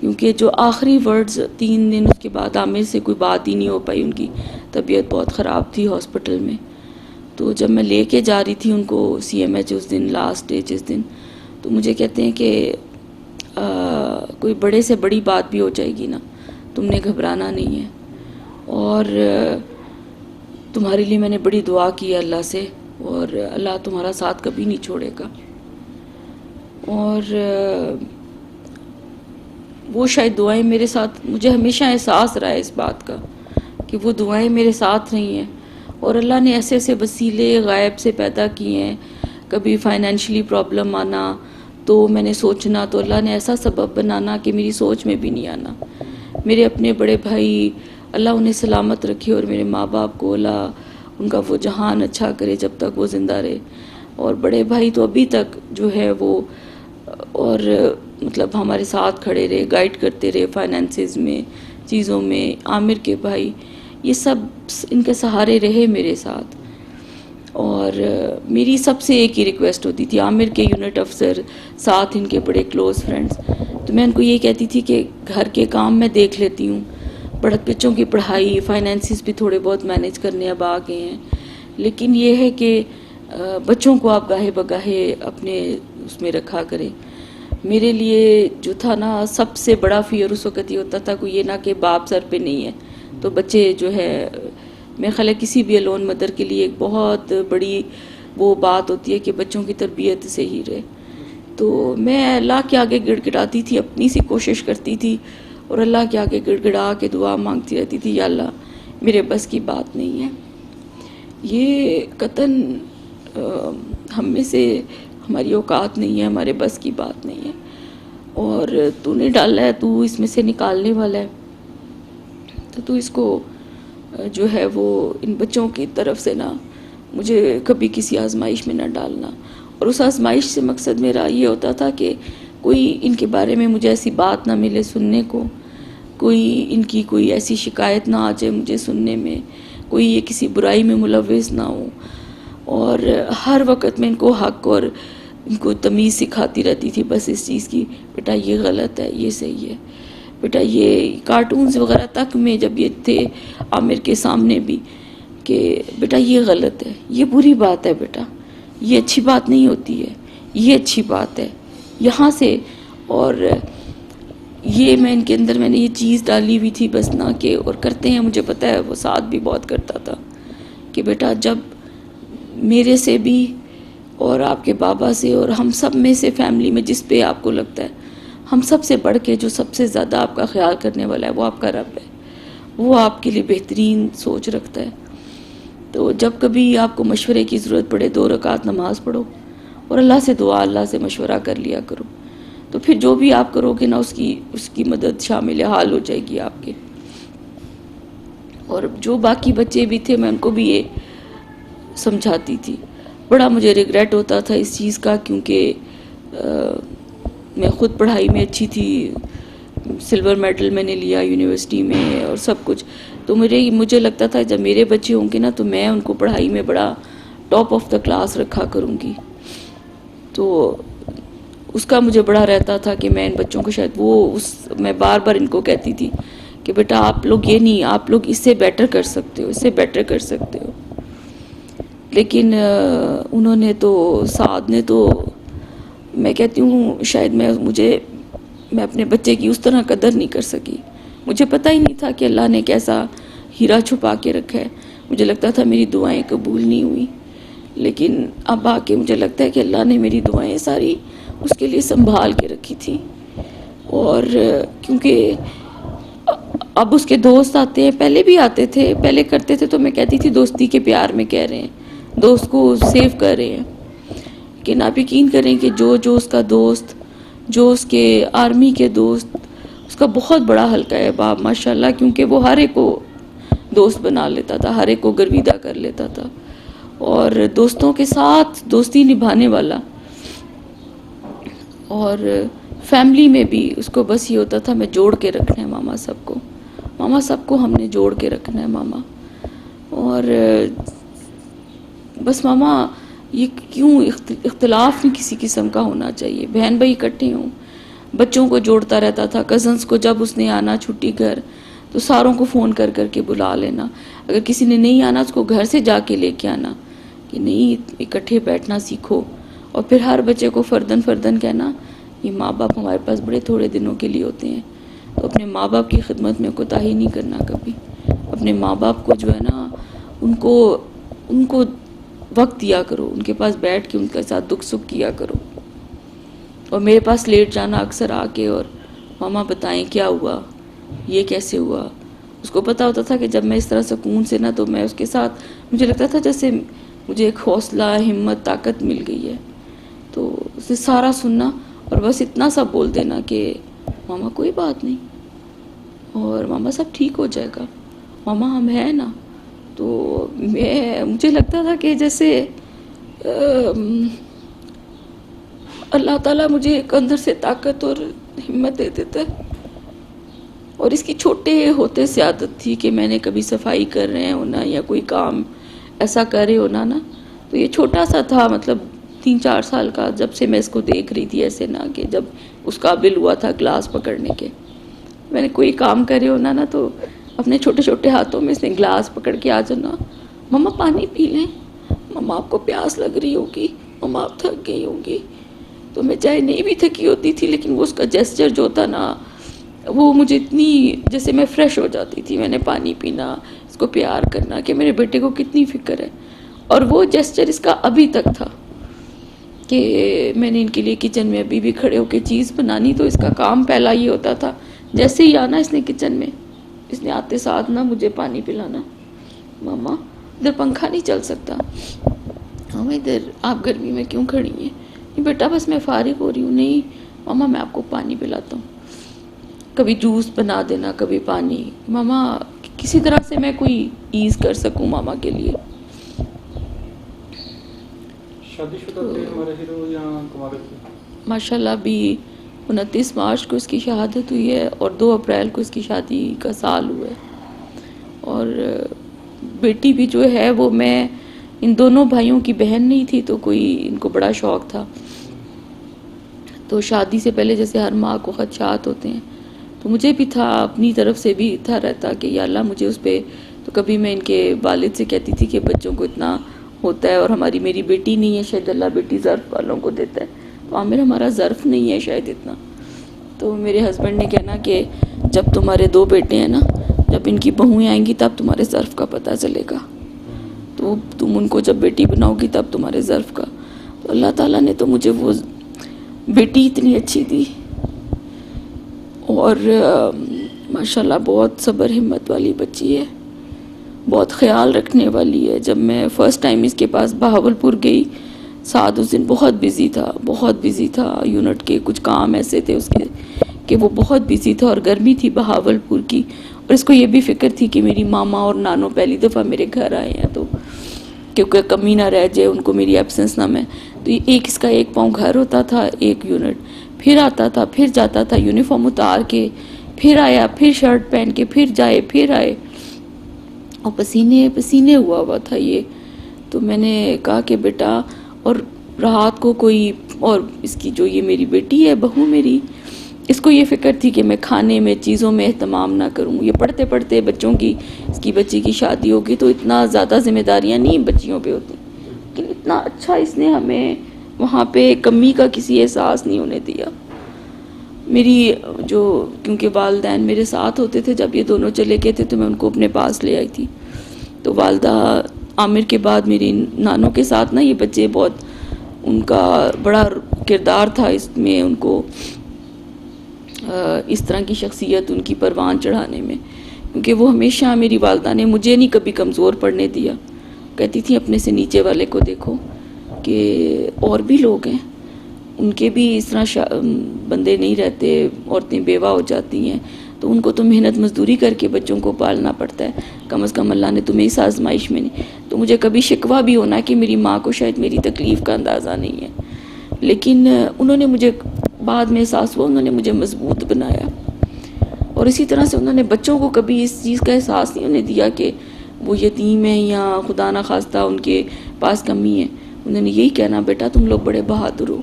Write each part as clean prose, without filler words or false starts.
کیونکہ جو آخری ورڈز 3 دن اس کے بعد عامر سے کوئی بات ہی نہیں ہو پائی، ان کی طبیعت بہت خراب تھی ہاسپٹل میں. تو جب میں لے کے جا رہی تھی ان کو CMH اس دن لاسٹ ڈے جس دن، تو مجھے کہتے ہیں کہ کوئی بڑے سے بڑی بات بھی ہو جائے گی نا، تم نے گھبرانا نہیں ہے، اور تمہارے لیے میں نے بڑی دعا کی ہے اللہ سے، اور اللہ تمہارا ساتھ کبھی نہیں چھوڑے گا. اور وہ شاید دعائیں میرے ساتھ، مجھے ہمیشہ احساس رہا ہے اس بات کا کہ وہ دعائیں میرے ساتھ رہی ہیں، اور اللہ نے ایسے ایسے وسیلے غائب سے پیدا کیے ہیں. کبھی فائنینشلی پرابلم آنا تو میں نے سوچنا، تو اللہ نے ایسا سبب بنانا کہ میری سوچ میں بھی نہیں آنا. میرے اپنے بڑے بھائی اللہ انہیں سلامت رکھے، اور میرے ماں باپ کو اللہ ان کا وہ جہان اچھا کرے جب تک وہ زندہ رہے. اور بڑے بھائی تو ابھی تک جو ہے وہ، اور مطلب ہمارے ساتھ کھڑے رہے، گائیڈ کرتے رہے فائنینسز میں، چیزوں میں. عامر کے بھائی یہ سب ان کے سہارے رہے میرے ساتھ. اور میری سب سے ایک ہی ریکویسٹ ہوتی تھی، عامر کے یونٹ افسر ساتھ ان کے بڑے کلوز فرینڈز، تو میں ان کو یہ کہتی تھی کہ گھر کے کام میں دیکھ لیتی ہوں، بچوں کی پڑھائی، فائنینسز بھی تھوڑے بہت مینیج کرنے اب آ گئے ہیں، لیکن یہ ہے کہ بچوں کو آپ گاہے بگاہے اپنے اس میں رکھا کریں. میرے لیے جو تھا نا سب سے بڑا فیئر اس وقت یہ ہوتا تھا کوئی یہ نہ کہ باپ سر پہ نہیں ہے تو بچے جو ہے، میرے خیال ہے کسی بھی الون مدر کے لیے ایک بہت بڑی وہ بات ہوتی ہے کہ بچوں کی تربیت صحیح رہے. تو میں اللہ کے آگے گڑ گڑاتی تھی، اپنی سی کوشش کرتی تھی، اور اللہ کے آگے گڑ گڑا کے دعا مانگتی رہتی تھی، یا اللہ میرے بس کی بات نہیں ہے، یہ قطعاً ہم میں سے ہماری اوقات نہیں ہے، ہمارے بس کی بات نہیں ہے، اور تو نے ڈالا ہے، تو اس میں سے نکالنے والا ہے، تو اس کو جو ہے وہ ان بچوں کی طرف سے نا مجھے کبھی کسی آزمائش میں نہ ڈالنا. اور اس آزمائش سے مقصد میرا یہ ہوتا تھا کہ کوئی ان کے بارے میں مجھے ایسی بات نہ ملے سننے کو، کوئی ان کی کوئی ایسی شکایت نہ آ جائے مجھے سننے میں، کوئی یہ کسی برائی میں ملوث نہ ہو. اور ہر وقت میں ان کو حق اور ان کو تمیز سکھاتی رہتی تھی بس اس چیز کی، بیٹا یہ غلط ہے، یہ صحیح ہے، بیٹا یہ کارٹونز وغیرہ تک میں جب یہ تھے عامر کے سامنے بھی کہ بیٹا یہ غلط ہے، یہ بری بات ہے، بیٹا یہ اچھی بات نہیں ہوتی ہے، یہ اچھی بات ہے یہاں سے. اور یہ میں ان کے اندر میں نے یہ چیز ڈالی ہوئی تھی بس نہ کہ، اور کرتے ہیں مجھے پتہ ہے وہ ساتھ بھی بہت کرتا تھا کہ بیٹا جب میرے سے بھی اور آپ کے بابا سے اور ہم سب میں سے فیملی میں جس پہ آپ کو لگتا ہے ہم سب سے بڑھ کے جو سب سے زیادہ آپ کا خیال کرنے والا ہے وہ آپ کا رب ہے، وہ آپ کے لیے بہترین سوچ رکھتا ہے. تو جب کبھی آپ کو مشورے کی ضرورت پڑے 2 رکعت نماز پڑھو اور اللہ سے دعا، اللہ سے مشورہ کر لیا کرو، تو پھر جو بھی آپ کرو گے نا اس کی مدد شامل حال ہو جائے گی آپ کے. اور جو باقی بچے بھی تھے میں ان کو بھی یہ سمجھاتی تھی. بڑا مجھے ریگریٹ ہوتا تھا اس چیز کا، کیونکہ میں خود پڑھائی میں اچھی تھی، سلور میڈل میں نے لیا یونیورسٹی میں اور سب کچھ، تو مجھے لگتا تھا جب میرے بچے ہوں گے نا تو میں ان کو پڑھائی میں بڑا ٹاپ آف دا کلاس رکھا کروں گی. تو اس کا مجھے بڑا رہتا تھا کہ میں ان بچوں کو شاید میں بار بار ان کو کہتی تھی کہ بیٹا آپ لوگ یہ نہیں، آپ لوگ اس سے بیٹر کر سکتے ہو، اس سے بیٹر کر سکتے ہو. لیکن انہوں نے تو، سعد نے تو، میں کہتی ہوں شاید میں اپنے بچے کی اس طرح قدر نہیں کر سکی. مجھے پتہ ہی نہیں تھا کہ اللہ نے کیسا ہیرا چھپا کے رکھا ہے. مجھے لگتا تھا میری دعائیں قبول نہیں ہوئی، لیکن اب آ کے مجھے لگتا ہے کہ اللہ نے میری دعائیں ساری اس کے لیے سنبھال کے رکھی تھی. اور کیونکہ اب اس کے دوست آتے ہیں، پہلے بھی آتے تھے، پہلے کرتے تھے تو میں کہتی تھی دوستی کے پیار میں کہہ رہے ہیں، دوست کو سیو کر رہے ہیں. لیکن آپ یقین کریں کہ جو اس کا دوست، جو اس کے آرمی کے دوست، اس کا بہت بڑا حلقہ ہے باپ ماشاءاللہ، کیونکہ وہ ہر ایک کو دوست بنا لیتا تھا، ہر ایک کو گرویدہ کر لیتا تھا، اور دوستوں کے ساتھ دوستی نبھانے والا. اور فیملی میں بھی اس کو بس یہ ہوتا تھا میں جوڑ کے رکھنا ہے ماما سب کو ہم نے جوڑ کے رکھنا ہے ماما. اور بس ماما یہ کیوں اختلاف نہیں کسی قسم کا ہونا چاہیے، بہن بھائی اکٹھے ہوں، بچوں کو جوڑتا رہتا تھا، کزنس کو جب اس نے آنا چھٹی گھر تو ساروں کو فون کر کر کے بلا لینا، اگر کسی نے نہیں آنا اس کو گھر سے جا کے لے کے آنا کہ نہیں اکٹھے بیٹھنا سیکھو، اور پھر ہر بچے کو فردن فردن کہنا یہ ماں باپ ہمارے پاس بڑے تھوڑے دنوں کے لیے ہوتے ہیں، تو اپنے ماں باپ کی خدمت میں کوتاہی نہیں کرنا کبھی، اپنے ماں باپ کو جو ہے نا ان کو وقت دیا کرو، ان کے پاس بیٹھ کے ان کے ساتھ دکھ سکھ کیا کرو۔ اور میرے پاس لیٹ جانا اکثر آ کے اور ماما بتائیں کیا ہوا، یہ کیسے ہوا، اس کو پتا ہوتا تھا کہ جب میں اس طرح سکون سے نا تو میں اس کے ساتھ مجھے لگتا تھا جیسے مجھے ایک حوصلہ، ہمت، طاقت مل گئی ہے، تو اسے سارا سننا اور بس اتنا سا بول دینا کہ ماما کوئی بات نہیں اور ماما سب ٹھیک ہو جائے گا، ماما ہم ہیں نا۔ تو مجھے لگتا تھا کہ جیسے اللہ تعالیٰ مجھے ایک اندر سے طاقت اور ہمت دے دیتا ہے، اور اس کی چھوٹے ہوتے سے عادت تھی کہ میں نے کبھی صفائی کر رہے ہونا یا کوئی کام ایسا کر رہے ہونا نا، تو یہ چھوٹا سا تھا، مطلب 3-4 سال کا، جب سے میں اس کو دیکھ رہی تھی ایسے نا کہ جب اس قابل ہوا تھا گلاس پکڑنے کے، میں نے کوئی کام کرے ہونا نا تو اپنے چھوٹے چھوٹے ہاتھوں میں اس نے گلاس پکڑ کے آ جانا، مما پانی پی لیں، مما آپ کو پیاس لگ رہی ہوگی، مما آپ تھک گئی ہوگی، تو میں چاہے نہیں بھی تھکی ہوتی تھی لیکن وہ اس کا جیسچر جو تھا نا وہ مجھے اتنی جیسے میں فریش ہو جاتی تھی، میں نے پانی پینا، اس کو پیار کرنا کہ میرے بیٹے کو کتنی فکر ہے، اور وہ جیسچر اس کا ابھی تک تھا کہ میں نے ان کے لیے کچن میں ابھی بھی کھڑے ہو کے چیز بنانی تو اس کا کام پہلا یہ ہوتا تھا، جیسے ہی آنا اس نے کچن میں اس نے آتے ساتھ نا مجھے پانی پلانا، ماما ادھر پنکھا نہیں چل سکتا، ہم ادھر آپ گرمی میں کیوں کھڑی ہیں، نہیں بیٹا بس میں فارغ ہو رہی ہوں، نہیں ماما میں آپ کو پانی پلاتا ہوں، کبھی جوس بنا دینا، کبھی پانی، ماما کسی طرح سے میں کوئی ایز کر سکوں ماما کے لیے۔ شادی شدہ تھے ہمارے ہیرو یا کمارے تھے؟ ماشاءاللہ ابھی 29 مارچ کو اس کی شہادت ہوئی ہے اور 2 اپریل کو اس کی شادی کا سال ہوا ہے، اور بیٹی بھی جو ہے وہ میں ان دونوں بھائیوں کی بہن نہیں تھی تو کوئی ان کو بڑا شوق تھا، تو شادی سے پہلے جیسے ہر ماں کو خدشات ہوتے ہیں تو مجھے بھی تھا، اپنی طرف سے بھی تھا رہتا کہ یا اللہ مجھے اس پہ، تو کبھی میں ان کے والد سے کہتی تھی کہ بچوں کو اتنا ہوتا ہے اور میری بیٹی نہیں ہے، شاید اللہ بیٹی ظرف والوں کو دیتا ہے، تو عامر ہمارا ظرف نہیں ہے شاید اتنا، تو میرے ہسبینڈ نے کہنا کہ جب تمہارے 2 بیٹے ہیں نا، جب ان کی بہویں آئیں گی تب تمہارے ظرف کا پتہ چلے گا، تو تم ان کو جب بیٹی بناؤ گی تب تمہارے ظرف کا، تو اللہ تعالیٰ نے تو مجھے وہ بیٹی اتنی اچھی دی، اور ماشاءاللہ بہت صبر ہمت والی بچی ہے، بہت خیال رکھنے والی ہے۔ جب میں فرسٹ ٹائم اس کے پاس بہاولپور گئی، سعد اس دن بہت بزی تھا، یونٹ کے کچھ کام ایسے تھے اس کے کہ وہ بہت بزی تھا، اور گرمی تھی بہاولپور کی، اور اس کو یہ بھی فکر تھی کہ میری ماما اور نانو پہلی دفعہ میرے گھر آئے ہیں تو کیونکہ کمی نہ رہ جائے، ان کو میری ایبسنس نہ میں، تو اس کا ایک پاؤں گھر ہوتا تھا، ایک یونٹ، پھر آتا تھا، پھر جاتا تھا، یونیفارم اتار کے پھر آیا، پھر شرٹ پہن کے پھر جائے، پھر آئے، اور پسینے ہوا تھا یہ، تو میں نے کہا کہ بیٹا، اور رات کو کوئی، اور اس کی جو یہ میری بیٹی ہے بہو میری، اس کو یہ فکر تھی کہ میں کھانے میں چیزوں میں اہتمام نہ کروں، یہ پڑھتے پڑھتے بچوں کی، اس کی بچی کی شادی ہوگی تو اتنا زیادہ ذمہ داریاں نہیں بچیوں پہ ہوتی، لیکن اتنا اچھا اس نے ہمیں وہاں پہ کمی کا کسی احساس نہیں ہونے دیا۔ میری جو کیونکہ والدین میرے ساتھ ہوتے تھے جب یہ دونوں چلے گئے تھے تو میں ان کو اپنے پاس لے آئی تھی، تو والدہ عامر کے بعد میری نانوں کے ساتھ نا یہ بچے بہت، ان کا بڑا کردار تھا اس میں، ان کو اس طرح کی شخصیت ان کی پروان چڑھانے میں، کیونکہ وہ ہمیشہ میری والدہ نے مجھے نہیں کبھی کمزور پڑنے دیا، کہتی تھی اپنے سے نیچے والے کو دیکھو کہ اور بھی لوگ ہیں، ان کے بھی اس طرح بندے نہیں رہتے، عورتیں بیوہ ہو جاتی ہیں تو ان کو تو محنت مزدوری کر کے بچوں کو پالنا پڑتا ہے، کم از کم اللہ نے تمہیں اس آزمائش میں نہیں، تو مجھے کبھی شکوہ بھی ہونا کہ میری ماں کو شاید میری تکلیف کا اندازہ نہیں ہے، لیکن انہوں نے مجھے بعد میں احساس ہوا، انہوں نے مجھے مضبوط بنایا، اور اسی طرح سے انہوں نے بچوں کو کبھی اس چیز کا احساس نہیں انہیں دیا کہ وہ یتیم ہیں یا خدا نخواستہ ان کے پاس کمی ہے، انہوں نے یہی کہنا بیٹا تم لوگ بڑے بہادر ہو،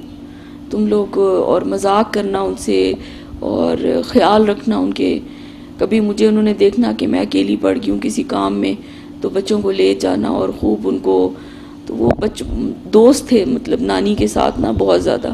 تم لوگ اور مذاق کرنا ان سے اور خیال رکھنا ان کے. کبھی مجھے انہوں نے دیکھنا کہ میں اکیلی پڑ گئی ہوں کسی کام میں تو بچوں کو لے جانا اور خوب ان کو. تو وہ دوست تھے مطلب نانی کے ساتھ نا بہت زیادہ.